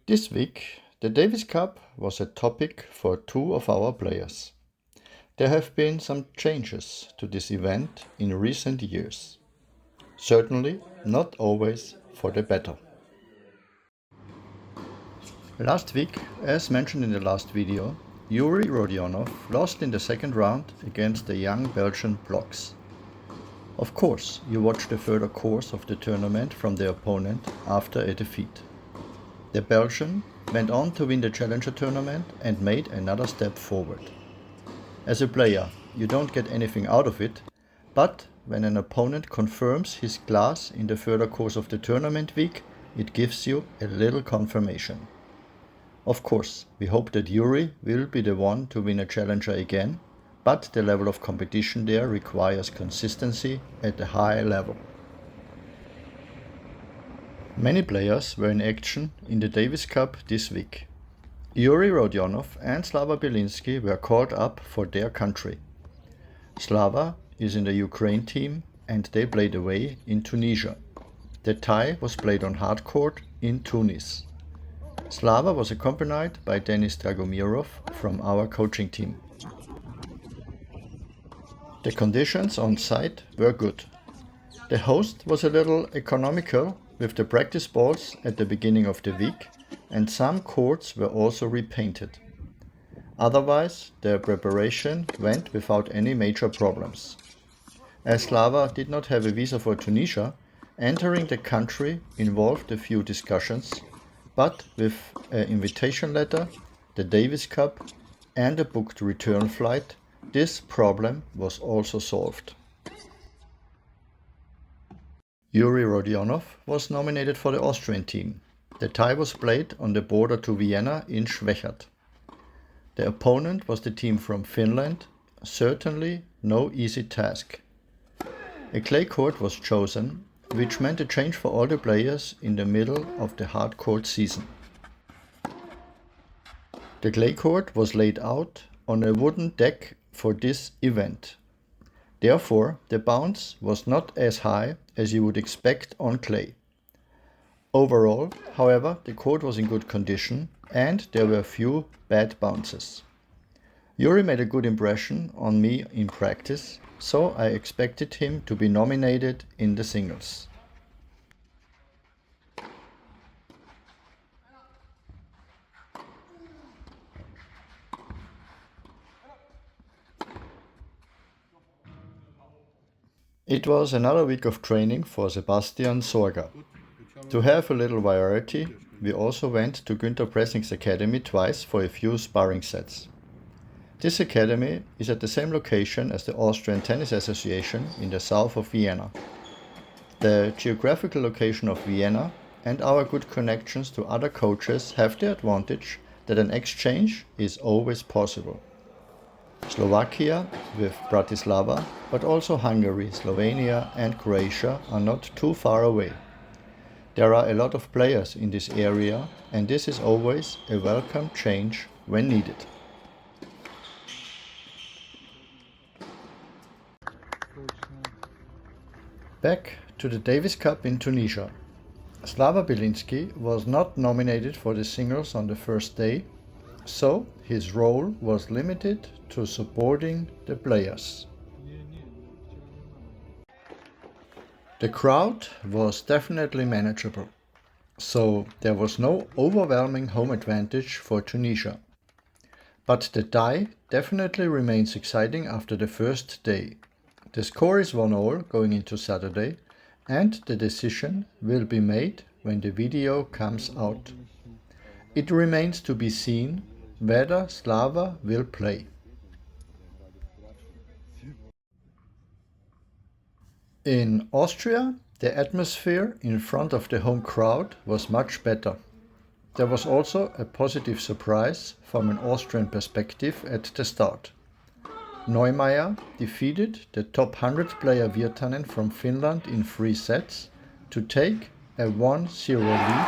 This week, the Davis Cup was a topic for two of our players. There have been some changes to this event in recent years. Certainly not always for the better. Last week, as mentioned in the last video, Yuri Rodionov lost in the second round against the young Belgian blocks. Of course, you watch the further course of the tournament from the opponent after a defeat. The Belgian went on to win the Challenger tournament and made another step forward. As a player, you don't get anything out of it, but when an opponent confirms his class in the further course of the tournament week, it gives you a little confirmation. Of course, we hope that Yuri will be the one to win a Challenger again, but the level of competition there requires consistency at a high level. Many players were in action in the Davis Cup this week. Yuri Rodionov and Slava Bielinski were called up for their country. Slava is in the Ukraine team and they played away in Tunisia. The tie was played on hard court in Tunis. Slava was accompanied by Denis Dragomirov from our coaching team. The conditions on site were good. The host was a little economical with the practice balls at the beginning of the week, and some courts were also repainted. Otherwise, the preparation went without any major problems. As Slava did not have a visa for Tunisia, entering the country involved a few discussions, but with an invitation letter, the Davis Cup, and a booked return flight, this problem was also solved. Yuri Rodionov was nominated for the Austrian team. The tie was played on the border to Vienna in Schwechat. The opponent was the team from Finland, certainly no easy task. A clay court was chosen, which meant a change for all the players in the middle of the hard court season. The clay court was laid out on a wooden deck for this event. Therefore, the bounce was not as high as you would expect on clay. Overall, however, the court was in good condition and there were few bad bounces. Yuri made a good impression on me in practice, so I expected him to be nominated in the singles. It was another week of training for Sebastian Sorga. To have a little variety, we also went to Günter Pressing's academy twice for a few sparring sets. This academy is at the same location as the Austrian Tennis Association in the south of Vienna. The geographical location of Vienna and our good connections to other coaches have the advantage that an exchange is always possible. Slovakia with Bratislava, but also Hungary, Slovenia and Croatia are not too far away. There are a lot of players in this area and this is always a welcome change when needed. Back to the Davis Cup in Tunisia. Slava Bielinski was not nominated for the singles on the first day, so his role was limited to supporting the players. The crowd was definitely manageable, so there was no overwhelming home advantage for Tunisia. But the tie definitely remains exciting after the first day. The score is 1-1 going into Saturday, and the decision will be made when the video comes out. It remains to be seen whether Slava will play. In Austria, the atmosphere in front of the home crowd was much better. There was also a positive surprise from an Austrian perspective at the start. Neumeier defeated the top 100 player Virtanen from Finland in 3 sets to take a 1-0 lead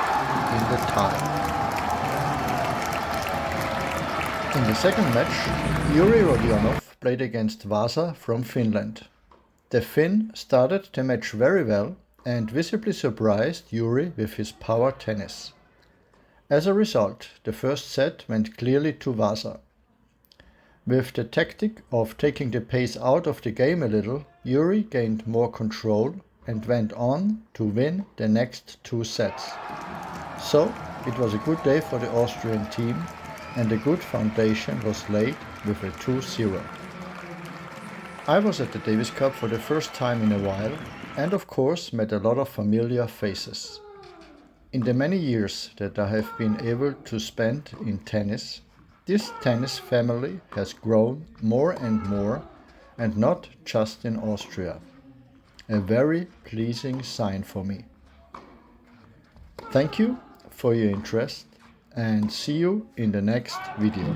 in the tie. In the second match, Yuri Rodionov played against Vasa from Finland. The Finn started the match very well and visibly surprised Yuri with his power tennis. As a result, the first set went clearly to Vasa. With the tactic of taking the pace out of the game a little, Yuri gained more control and went on to win the next 2 sets. So, it was a good day for the Austrian team, and a good foundation was laid with a 2-0. I was at the Davis Cup for the first time in a while, and of course met a lot of familiar faces. In the many years that I have been able to spend in tennis, this tennis family has grown more and more, and not just in Austria. A very pleasing sign for me. Thank you for your interest, and see you in the next video.